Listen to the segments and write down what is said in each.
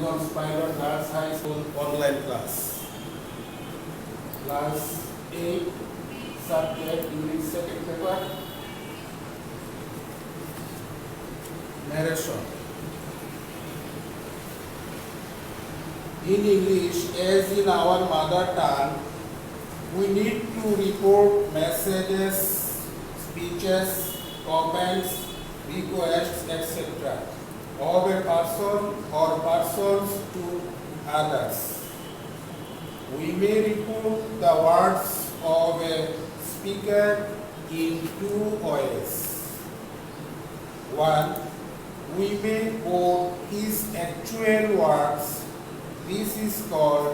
Habiganj pilot girls high school online class class 8 subject English second paper narration. In English, as in our mother tongue, we need to report messages, speeches, comments, requests, etc. of a person or persons to others. We may report the words of a speaker in two ways. One, we may quote his actual words. This is called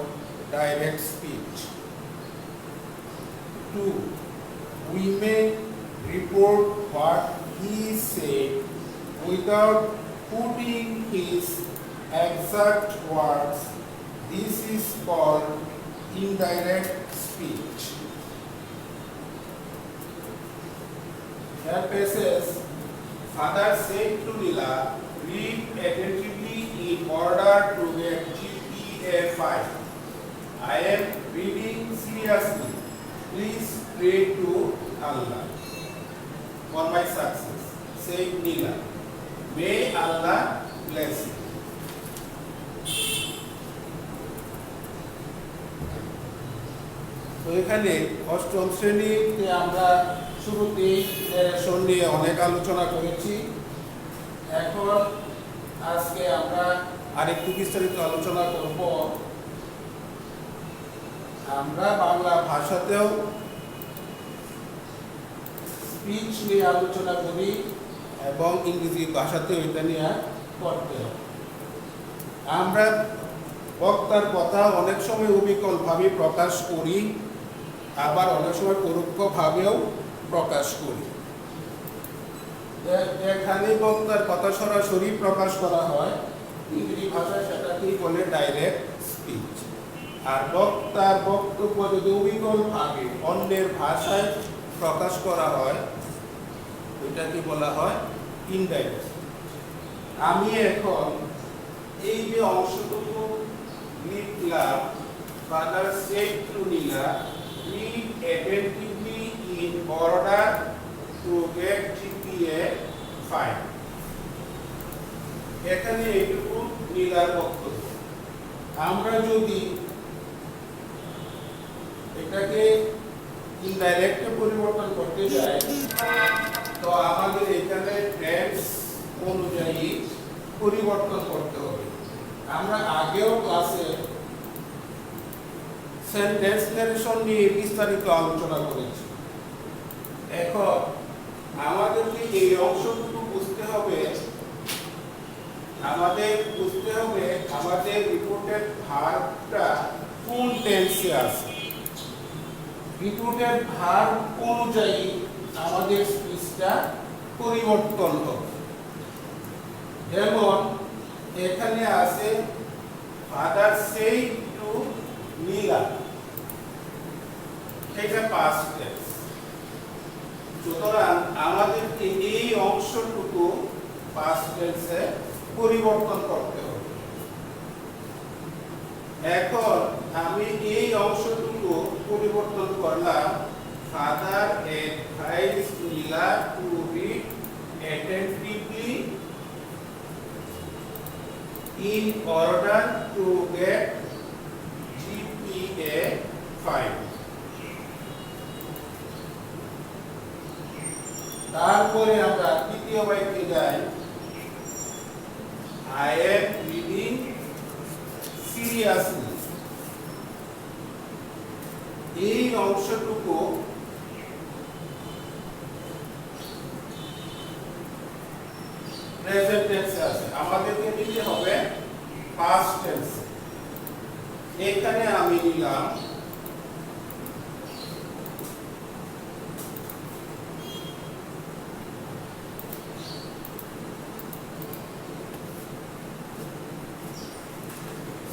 direct speech. Two, we may report what he said without putting his exact words. This is called indirect speech. Here passage, Father said to Nila, read attentively in order to get GPA 5. I am reading seriously. Please pray to Allah for my success. Said Nila. May Allah bless you. তো এখানে অষ্টম শ্রেণীতে আমরা শুরুতেই narration নিয়ে অনেক আলোচনা করেছি। এখন আজকে আমরা আরেকটু বিস্তারিত আলোচনা করব। আমরা বাংলা ভাষাতেও স্পিচ নিয়ে আলোচনা করি এবং ইংরেজি ভাষাতেও এটা নিয়ে করতে হবে। আমরা বক্তার কথা অনেক সময় অবিকলভাবে প্রকাশ করি, আবার অনেক সময় পরোক্ষভাবেও প্রকাশ করি। এখানে বক্তার কথা সরাসরি প্রকাশ করা হয়, ইংরেজি ভাষায় সেটাকেই বলে ডাইরেক্ট স্পিচ। আর বক্তার বক্তব্য যদি অবিকলভাবে অন্যের ভাষায় প্রকাশ করা হয়, এটাকে বলা হয় ইনডাইরেক্ট। আমি এখন এই যে অংশটুকু লিখলাম, Father said to Nila, read attentively in order to get GPA 5. এখানে এইটুকু নীলার বক্তব্য। আমরা যদি এটাকে ইনডাইরেক্টে পরিবর্তন করতে যাই, তো আমাদের এখানে টেন্স অনুযায়ী পরিবর্তন করতে হবে। আমরা আগেও ক্লাসে সেন্টেন্স narration নিয়ে বিস্তারিত আলোচনা করেছি। এখন আমাদেরকে এই অংশটুকু বুঝতে হবে, আমাদের রিপোর্টেড ভার্বটা কোন টেন্সে আছে। রিপোর্টেড ভার্ব অনুযায়ী আমাদের স্পিচটা পরিবর্তন হবে। যেমন এখানে আছে Father said to Nila, এটা past tense। সুতরাং আমাদেরকে এই অংশটুকু past tense-এ পরিবর্তন করতে হবে। এখন আমি এই অংশটুকু পরিবর্তন করলাম, Father advised Nila to read attentively in order to get GPA 5. তারপরে আমরা তৃতীয় বাক্যে যাই, I am reading seriously। এই অংশটুকু প্রেজেন্ট টেন্সে আছে, আমাদেরকে নিতে হবে পাস্ট টেন্সে। এখানে আমি নিলাম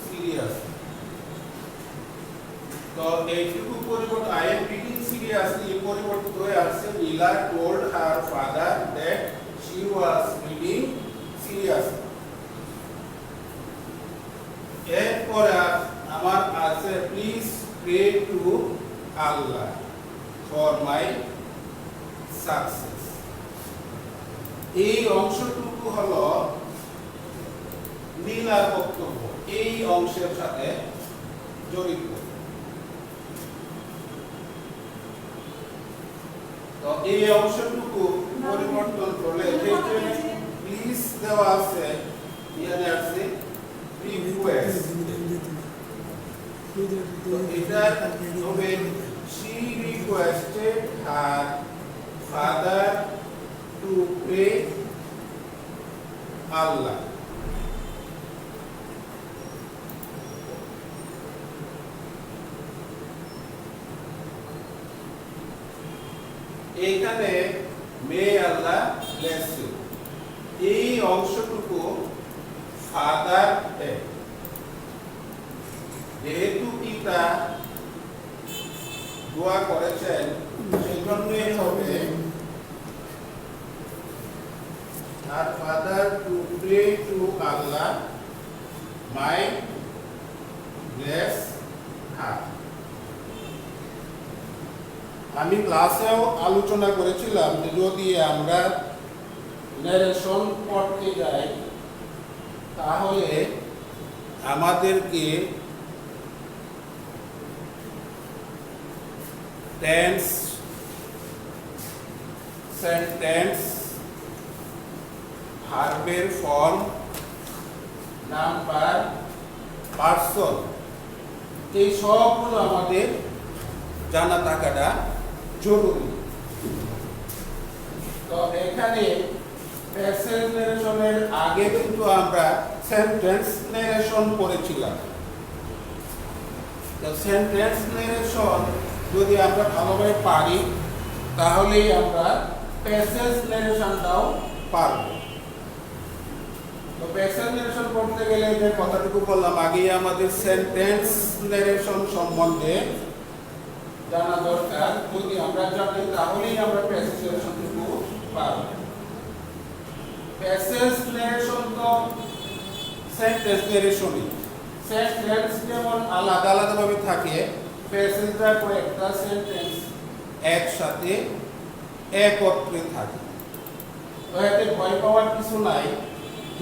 সিরিয়াস। তো এইটুকু পরিবর্তন, I am reading seriously পরিবর্তিত হয়ে আসছে, নীলা told her father that she was reading seriously। আমার আছে please pray to Allah for my success. এই অংশটুকু হলো নীলার বক্তব্য, এই অংশের সাথে জড়িত। তো এই অংশটুকু পরিবর্তন করলে প্লিজ দেওয়া আছে, এখানে আছে রিকোয়েস্ট, তো এটা হবে she requested her father to pray Allah. এখানে মে আল্লাহ ব্লেস ইউ, এই অংশটুকু ফাদার যেহেতু পিতা দোয়া করেছেন সেজন্যই হবে আর father to pray to Allah may bless her. আমি ক্লাসেও আলোচনা করেছিলাম যে যদি আমরা ন্যারেশন পড়তে যাই তাহলে আমাদেরকে টেন্স, সেন্টেন্স, ভার্বের ফর্ম, নাম্বার, পার্সন, এই সবগুলো আমাদের জানা থাকাটা জরুরি। তো এখানে প্যাসেজ ন্যারেশনের আগে কিন্তু আমরা সেন্টেন্স ন্যারেশন করেছিলাম। তো সেন্টেন্স ন্যারেশন যদি আমরা ভালোভাবে পারি তাহলেই আমরা প্যাসেজ ন্যারেশনটাও পারব। তো প্যাসেজ ন্যারেশন করতে গেলে যে কথাটুকু বললাম আগেই আমাদের সেন্টেন্স ন্যারেশন সম্বন্ধে জানা দরকার। যদি আমরা জানি তাহলেই আমরা প্যাসেজ ন্যারেশনটুকু পারব। প্যাসেজ ন্যারেশন তো সেন্টেন্স ন্যারেশনই, সেন্টেন্স যেমন আলাদা আলাদাভাবে থাকে, প্যাসেজটা কয়েকটা সেন্টেন্স একসাথে একত্রে থাকে। তো এতে ভয় পাওয়ার কিছু নাই।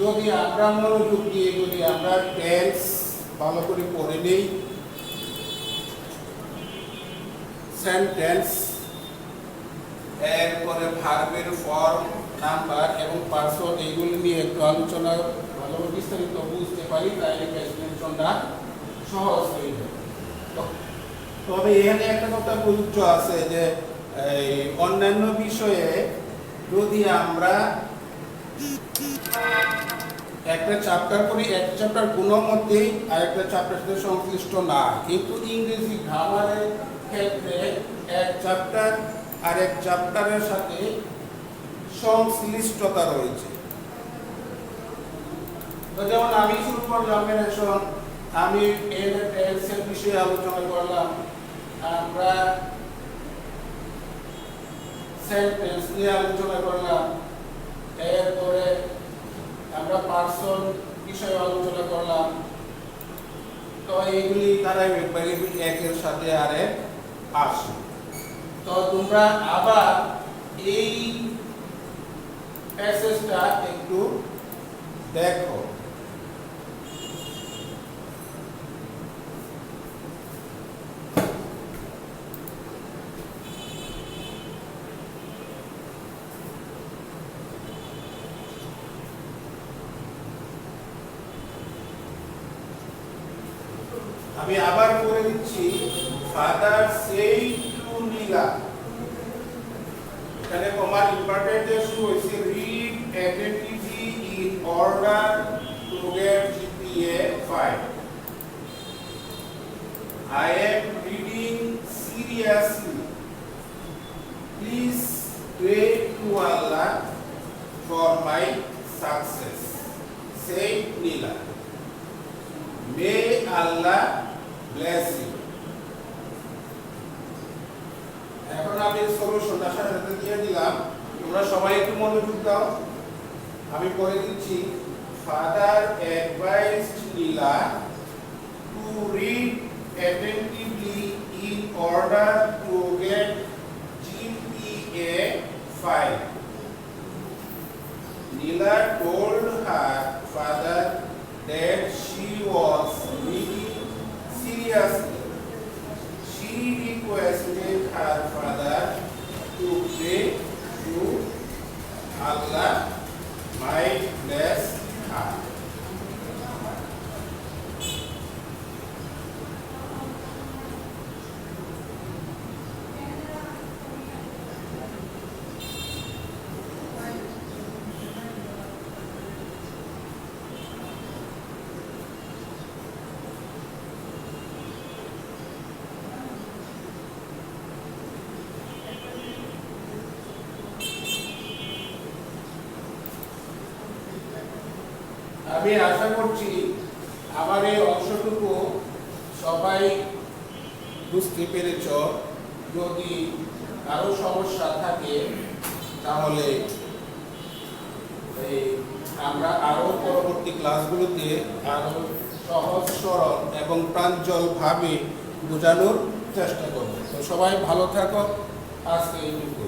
যদি আমরা মনোযোগ দিয়ে যদি আমরা টেন্স ভালো করে পড়ে নেই, সেন্টেন্স, এরপরে ভার্বের ফর্ম, নাম্বার এবং পার্সন এইগুলো নিয়ে একটু আলোচনা ভালোভাবে বিস্তারিত বুঝতে পারি তাহলে প্রেজেন্টেশনটা সহজ হয়ে যাবে। তবে এখানে একটা কথা প্রযোজ্য আছে যে অন্যান্য বিষয়ে যদি আমরা একটা চ্যাপ্টার করি, এক চ্যাপ্টার কোনো মতেই আরেকটা চ্যাপ্টার সাথে সংশ্লিষ্ট না, কিন্তু ইংরেজি গ্রামারের ক্ষেত্রে এক চ্যাপ্টার আর এক চ্যাপ্টারের সাথে সংশ্লিষ্টতা রয়েছে। তো যেমন আমি শুরু করলাম ন্যারেশন, আমি টেন্সের বিষয়ে আলোচনা করলাম, আমরা সেন্টেন্স নিয়ে আলোচনা করলাম, এরপরে আমরা পার্সন বিষয়ে আলোচনা করলাম। তো এইগুলি ধারাবাহিকভাবে একের সাথে আরেক আসে। তো তোমরা আবার এই প্যাসেজটা একটু দেখো। আমি আবার করে দিচ্ছি, ফাদার সেড টু নীলা, এখানে কমার ইম্পর্টেন্ট যে শুরু হয়েছে read attentively in order to get GPA 5। I am reading seriously. Please pray to Allah for my success. Said Neela. May Allah bless you. এখন আমি সলিউশনটা সাথে দিয়ে দিলাম, তোমরা সবাই একটু মনোযোগ দাও। আমি পড়ে দিচ্ছি, father advised Nila to read attentively in order to get GPA 5. Neela told her father that she was really seriously. She requested her father to pray to Allah might bless her. আমি আশা করছি আমার এই অংশটুকু সবাই বুঝতে পেরেছ। যদি কারো সমস্যা থাকে তাহলে আমরা আরো পরবর্তী ক্লাসগুলোতে আরো সহজ সরল এবং প্রাঞ্জলভাবে বোঝানোর চেষ্টা করব। তো সবাই ভালো থাকো, আজকে এইটুকু।